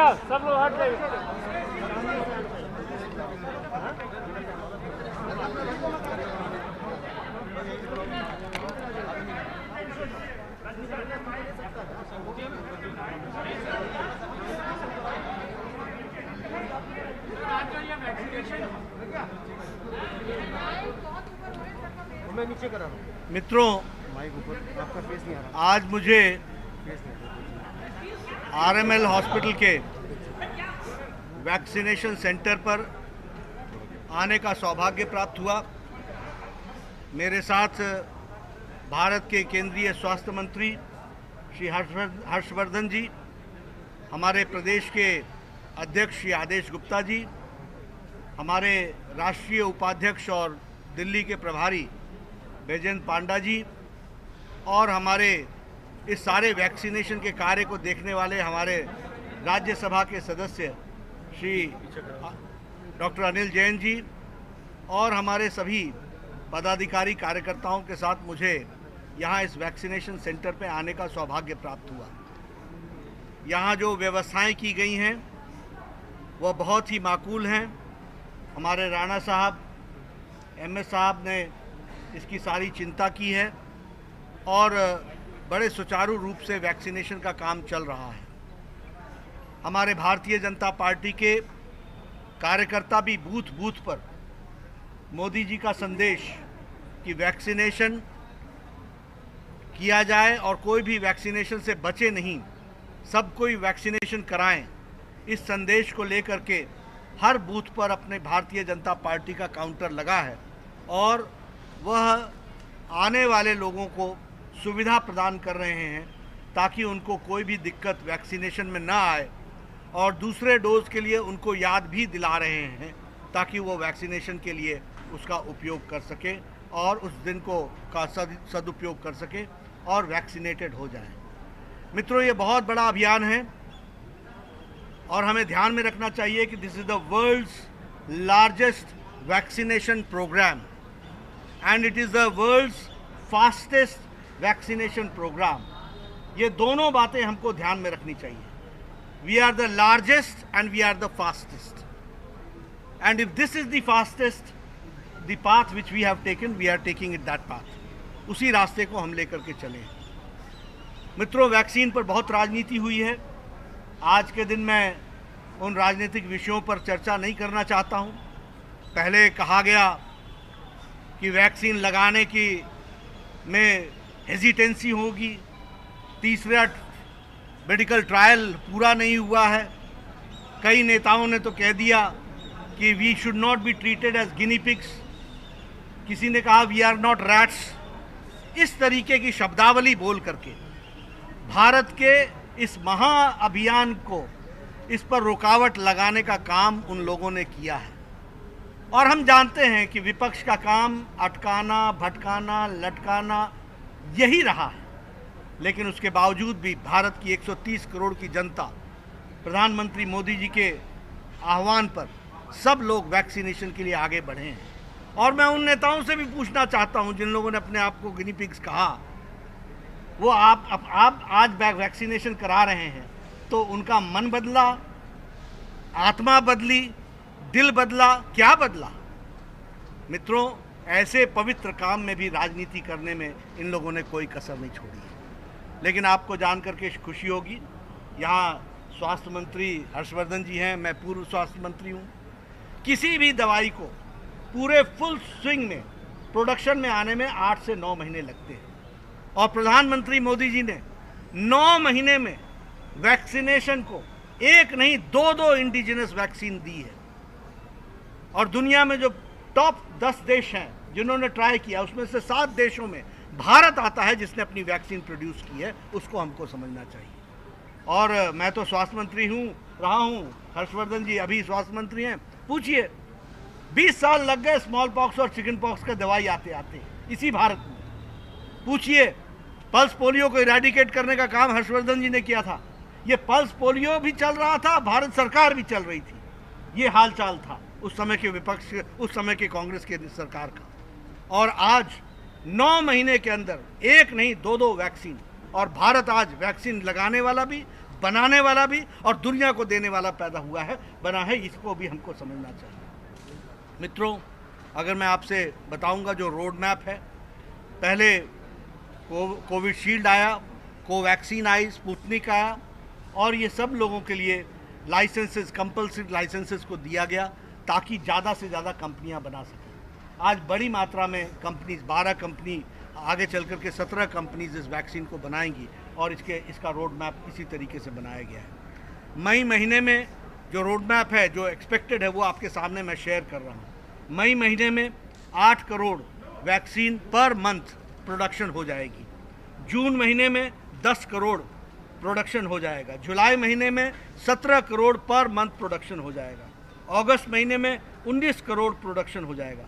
भैया, सब लोग हट जाइए। मैं नीचे करा मित्रों, माइक ऊपर, आपका फेस नहीं आ रहा। आज मुझे फेस नहीं आरएमएल हॉस्पिटल के वैक्सीनेशन सेंटर पर आने का सौभाग्य प्राप्त हुआ। मेरे साथ भारत के केंद्रीय स्वास्थ्य मंत्री श्री हर्षवर्धन जी, हमारे प्रदेश के अध्यक्ष श्री आदेश गुप्ता जी, हमारे राष्ट्रीय उपाध्यक्ष और दिल्ली के प्रभारी बैजयंत पांडा जी, और हमारे इस सारे वैक्सीनेशन के कार्य को देखने वाले हमारे राज्यसभा के सदस्य श्री डॉक्टर अनिल जैन जी, और हमारे सभी पदाधिकारी कार्यकर्ताओं के साथ मुझे यहाँ इस वैक्सीनेशन सेंटर पे आने का सौभाग्य प्राप्त हुआ। यहाँ जो व्यवस्थाएं की गई हैं वह बहुत ही माकूल हैं। हमारे राणा साहब, एमएस साहब ने इसकी सारी चिंता की है और बड़े सुचारू रूप से वैक्सीनेशन का काम चल रहा है। हमारे भारतीय जनता पार्टी के कार्यकर्ता भी बूथ बूथ पर मोदी जी का संदेश कि वैक्सीनेशन किया जाए और कोई भी वैक्सीनेशन से बचे नहीं, सब कोई वैक्सीनेशन कराएं, इस संदेश को लेकर के हर बूथ पर अपने भारतीय जनता पार्टी का काउंटर लगा है और वह आने वाले लोगों को सुविधा प्रदान कर रहे हैं ताकि उनको कोई भी दिक्कत वैक्सीनेशन में ना आए, और दूसरे डोज के लिए उनको याद भी दिला रहे हैं ताकि वो वैक्सीनेशन के लिए उसका उपयोग कर सके और उस दिन को का सदुपयोग कर सके और वैक्सीनेटेड हो जाए। मित्रों, ये बहुत बड़ा अभियान है और हमें ध्यान में रखना चाहिए कि this is the world's largest vaccination programme and it is the world's fastest vaccination programme. ये दोनों बातें हमको ध्यान में रखनी चाहिए। We are the largest and we are the fastest, and if this is the fastest, the path which we have taken, we are taking it that path. उसी रास्ते को हम लेकर के चले। मित्रों, वैक्सीन पर बहुत राजनीति हुई है। आज के दिन मैं उन राजनीतिक विषयों पर चर्चा नहीं करना चाहता हूं। पहले कहा गया कि वैक्सीन लगाने की में हेजिटेंसी होगी, तीसरा मेडिकल ट्रायल पूरा नहीं हुआ है। कई नेताओं ने तो कह दिया कि we should not be treated as guinea pigs, किसी ने कहा वी आर नॉट रैट्स। इस तरीके की शब्दावली बोल करके भारत के इस महा अभियान को, इस पर रुकावट लगाने का काम उन लोगों ने किया है। और हम जानते हैं कि विपक्ष का काम अटकाना, भटकाना, लटकाना यही रहा है, लेकिन उसके बावजूद भी भारत की 130 करोड़ की जनता प्रधानमंत्री मोदी जी के आह्वान पर सब लोग वैक्सीनेशन के लिए आगे बढ़े हैं। और मैं उन नेताओं से भी पूछना चाहता हूं जिन लोगों ने अपने आप को गिनी पिग्स कहा, वो आप आज वैक्सीनेशन करा रहे हैं तो उनका मन बदला, आत्मा बदली, दिल बदला, क्या बदला? मित्रों, ऐसे पवित्र काम में भी राजनीति करने में इन लोगों ने कोई कसर नहीं छोड़ी है। लेकिन आपको जान करके खुशी होगी, यहाँ स्वास्थ्य मंत्री हर्षवर्धन जी हैं, मैं पूर्व स्वास्थ्य मंत्री हूँ। किसी भी दवाई को पूरे फुल स्विंग में प्रोडक्शन में आने में 8 से 9 महीने लगते हैं, और प्रधानमंत्री मोदी जी ने 9 महीने में वैक्सीनेशन को एक नहीं 2 इंडिजिनस वैक्सीन दी है। और दुनिया में जो टॉप 10 देश हैं जिन्होंने ट्राई किया, उसमें से 7 देशों में भारत आता है जिसने अपनी वैक्सीन प्रोड्यूस की है। उसको हमको समझना चाहिए। और मैं तो स्वास्थ्य मंत्री रहा हूँ, हर्षवर्धन जी अभी स्वास्थ्य मंत्री हैं। पूछिए, 20 साल लग गए स्मॉल पॉक्स और चिकन पॉक्स का दवाई आते आते इसी भारत में। पूछिए, पल्स पोलियो को इरेडिकेट करने का काम हर्षवर्धन जी ने किया था। ये पल्स पोलियो भी चल रहा था, भारत सरकार भी चल रही थी। ये हाल चाल था उस समय के विपक्ष, उस समय के कांग्रेस के सरकार का। और आज 9 महीने के अंदर एक नहीं 2 वैक्सीन, और भारत आज वैक्सीन लगाने वाला भी, बनाने वाला भी और दुनिया को देने वाला पैदा हुआ है, बना है, इसको भी हमको समझना चाहिए। मित्रों, अगर मैं आपसे बताऊंगा जो रोड मैप है, पहले कोविशील्ड आया, कोवैक्सीन आई, स्पुतनिक आया, और ये सब लोगों के लिए लाइसेंसेस, कंपल्सरी लाइसेंसेस को दिया गया ताकि ज़्यादा से ज़्यादा कंपनियां बना सकें। आज बड़ी मात्रा में कंपनीज, 12 कंपनी, आगे चल कर के 17 कंपनीज इस वैक्सीन को बनाएंगी और इसका रोड मैप इसी तरीके से बनाया गया है। मई महीने में जो रोड मैप है, जो एक्सपेक्टेड है, वो आपके सामने मैं शेयर कर रहा हूँ। मई महीने में 8 crore vaccine per month production हो जाएगी। जून महीने में 10 करोड़ प्रोडक्शन हो जाएगा। जुलाई महीने में 17 करोड़ पर मंथ प्रोडक्शन हो जाएगा। अगस्त महीने में 19 करोड़ प्रोडक्शन हो जाएगा।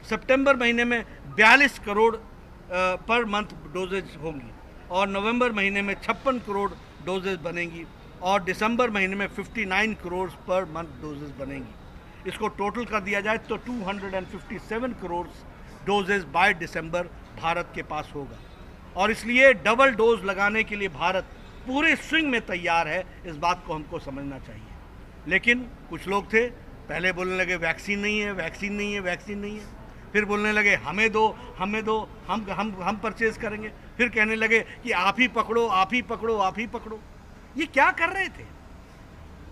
सितंबर महीने में 42 करोड़ पर मंथ डोजेज होंगी और नवंबर महीने में 56 करोड़ डोजेज बनेंगी और दिसंबर महीने में 59 करोड़ पर मंथ डोजेज बनेंगी। इसको टोटल कर दिया जाए तो 257 crore doses by December Bharat के पास होगा और इसलिए डबल डोज लगाने के लिए भारत पूरे स्विंग में तैयार है। इस बात को हमको समझना चाहिए। लेकिन कुछ लोग थे, पहले बोलने लगे वैक्सीन नहीं है, वैक्सीन नहीं है, वैक्सीन नहीं है, फिर बोलने लगे हमें दो, हमें दो, हम परचेज करेंगे, फिर कहने लगे कि आप ही पकड़ो, आप ही पकड़ो, आप ही पकड़ो। ये क्या कर रहे थे?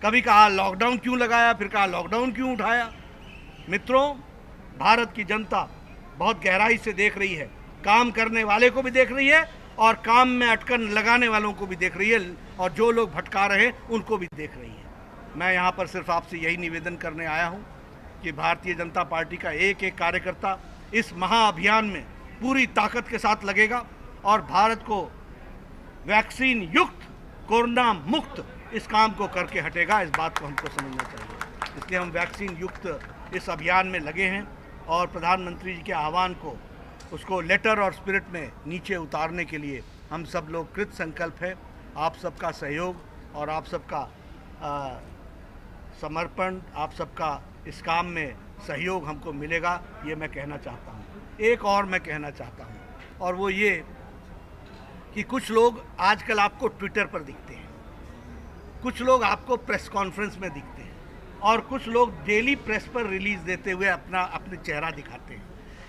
कभी कहा लॉकडाउन क्यों लगाया, फिर कहा लॉकडाउन क्यों उठाया। मित्रों, भारत की जनता बहुत गहराई से देख रही है, काम करने वाले को भी देख रही है और काम में अटकन लगाने वालों को भी देख रही है और जो लोग भटका रहे हैं उनको भी देख रही है। मैं यहाँ पर सिर्फ आपसे यही निवेदन करने आया हूँ कि भारतीय जनता पार्टी का एक एक कार्यकर्ता इस महाअभियान में पूरी ताकत के साथ लगेगा और भारत को वैक्सीन युक्त, कोरोना मुक्त इस काम को करके हटेगा। इस बात को हमको समझना चाहिए। इसलिए हम वैक्सीन युक्त इस अभियान में लगे हैं और प्रधानमंत्री जी के आह्वान को, उसको लेटर और स्पिरिट में नीचे उतारने के लिए हम सब लोग कृत संकल्प है। आप सबका सहयोग और आप सबका समर्पण, आप सबका इस काम में सहयोग हमको मिलेगा, ये मैं कहना चाहता हूँ। एक और मैं कहना चाहता हूँ और वो ये कि कुछ लोग आजकल आपको ट्विटर पर दिखते हैं, कुछ लोग आपको प्रेस कॉन्फ्रेंस में दिखते हैं और कुछ लोग डेली प्रेस पर रिलीज देते हुए अपने चेहरा दिखाते हैं।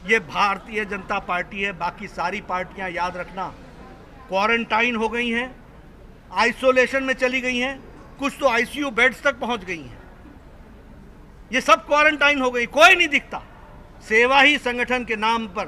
ये भारतीय जनता पार्टी है। बाकी सारी पार्टियां याद रखना क्वारंटाइन हो गई हैं, आइसोलेशन में चली गई हैं, कुछ तो आईसीयू बेड्स तक पहुंच गई हैं। ये सब क्वारंटाइन हो गई, कोई नहीं दिखता। सेवा ही संगठन के नाम पर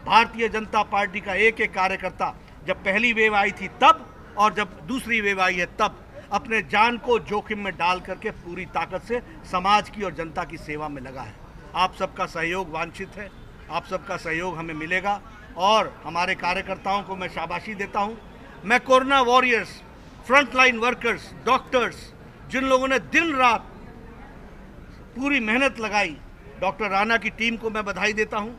भारतीय जनता पार्टी का एक एक कार्यकर्ता जब पहली वेव आई थी तब और जब दूसरी वेव आई है तब अपने जान को जोखिम में डाल करके पूरी ताकत से समाज की और जनता की सेवा में लगा है। आप सबका सहयोग वांछित है, आप सबका सहयोग हमें मिलेगा और हमारे कार्यकर्ताओं को मैं शाबाशी देता हूं। मैं corona warriors, frontline workers, doctors, जिन लोगों ने दिन रात पूरी मेहनत लगाई, डॉक्टर राणा की टीम को मैं बधाई देता हूं।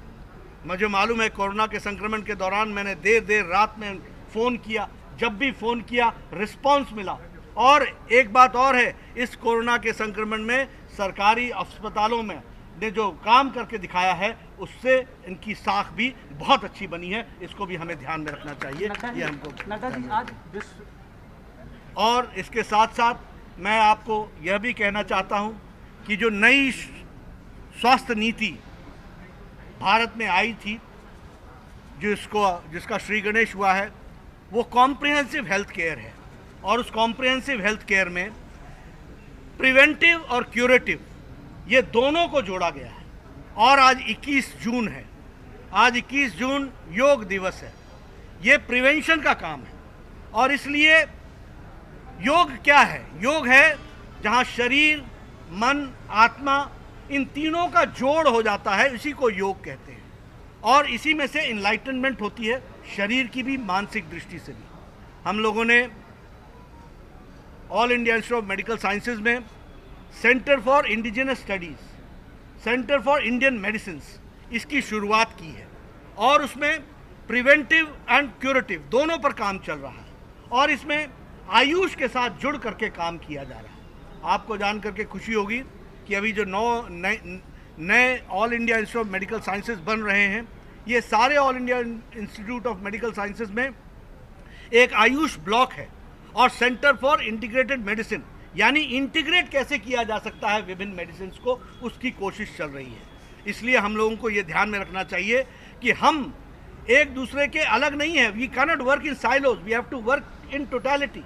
मुझे मालूम है कोरोना के संक्रमण के दौरान मैंने देर रात में फ़ोन किया, जब भी फ़ोन किया रिस्पांस मिला। और एक बात और है, इस कोरोना के संक्रमण में सरकारी अस्पतालों में ने जो काम करके दिखाया है उससे इनकी साख भी बहुत अच्छी बनी है। इसको भी हमें ध्यान में रखना चाहिए। ये हमको आज और इसके साथ साथ मैं आपको यह भी कहना चाहता हूं कि जो नई स्वास्थ्य नीति भारत में आई थी, जिसका श्री गणेश हुआ है, वो कॉम्प्रिहेंसिव हेल्थ केयर है और उस कॉम्प्रिहेंसिव हेल्थ केयर में प्रिवेंटिव और क्यूरेटिव ये दोनों को जोड़ा गया है। और आज 21 जून है, आज 21 जून योग दिवस है। ये प्रिवेंशन का काम है और इसलिए योग क्या है? योग है जहाँ शरीर, मन, आत्मा, इन तीनों का जोड़ हो जाता है, इसी को योग कहते हैं। और इसी में से इनलाइटनमेंट होती है, शरीर की भी, मानसिक दृष्टि से भी। हम लोगों ने All India Institute of Medical Sciences में Centre for Indigenous Studies, Centre for Indian Medicine, इसकी शुरुआत की है और उसमें प्रिवेंटिव एंड क्यूरेटिव दोनों पर काम चल रहा है और इसमें आयुष के साथ जुड़ करके काम किया जा रहा है। आपको जान करके खुशी होगी कि अभी जो नए all India Institute of Medical sciences बन रहे हैं, ये सारे all India Institute of Medical Sciences में एक आयुष ब्लॉक है और सेंटर फॉर इंटीग्रेटेड मेडिसिन, यानी इंटीग्रेट कैसे किया जा सकता है विभिन्न मेडिसिन को, उसकी कोशिश चल रही है। इसलिए हम लोगों को ये ध्यान में रखना चाहिए कि हम एक दूसरे के अलग नहीं है। We cannot work in silos, we have to work in totality.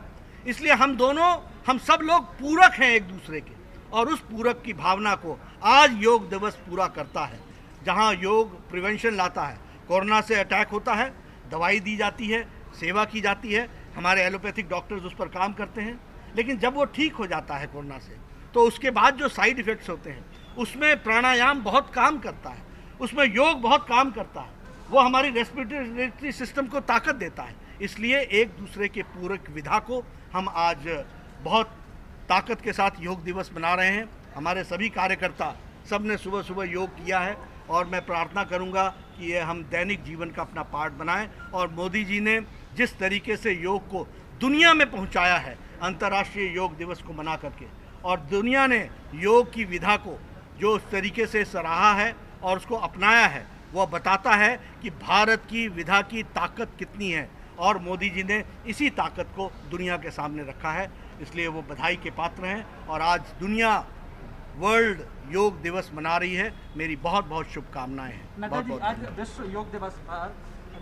इसलिए हम सब लोग पूरक हैं एक दूसरे के, और उस पूरक की भावना को आज योग दिवस पूरा करता है। जहां योग प्रिवेंशन लाता है, कोरोना से अटैक होता है, दवाई दी जाती है, सेवा की जाती है, हमारे एलोपैथिक डॉक्टर्स उस पर काम करते हैं, लेकिन जब वो ठीक हो जाता है कोरोना से, तो उसके बाद जो साइड इफ़ेक्ट्स होते हैं उसमें प्राणायाम बहुत काम करता है, उसमें योग बहुत काम करता है, वो हमारी रेस्पिरेटरी सिस्टम को ताकत देता है। इसलिए एक दूसरे के पूरक विधा को हम आज बहुत ताकत के साथ योग दिवस मना रहे हैं। हमारे सभी कार्यकर्ता सब ने सुबह सुबह योग किया है, और मैं प्रार्थना करूंगा कि ये हम दैनिक जीवन का अपना पार्ट बनाएं। और मोदी जी ने जिस तरीके से योग को दुनिया में पहुंचाया है अंतर्राष्ट्रीय योग दिवस को मना करके, और दुनिया ने योग की विधा को जो उस तरीके से सराहा है और उसको अपनाया है, वह बताता है कि भारत की विधा की ताकत कितनी है, और मोदी जी ने इसी ताकत को दुनिया के सामने रखा है। इसलिए वो बधाई के पात्र हैं, और आज दुनिया वर्ल्ड योग दिवस मना रही है। मेरी बहुत बहुत शुभकामनाएं हैं। नड्डा जी, आज विश्व योग दिवस पर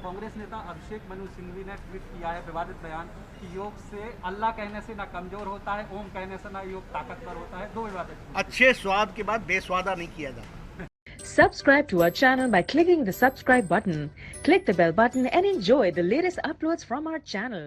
कांग्रेस नेता अभिषेक मनु सिंघवी ने ट्वीट किया है विवादित बयान कि योग से अल्लाह कहने से ना कमजोर होता है, ओम कहने से ना योग ताकतवर होता है। दो विवादित। अच्छे स्वाद के बाद बेस्वादा नहीं किया जाता। Subscribe to our channel by clicking the subscribe button. Click the bell button and enjoy the latest uploads from our channel.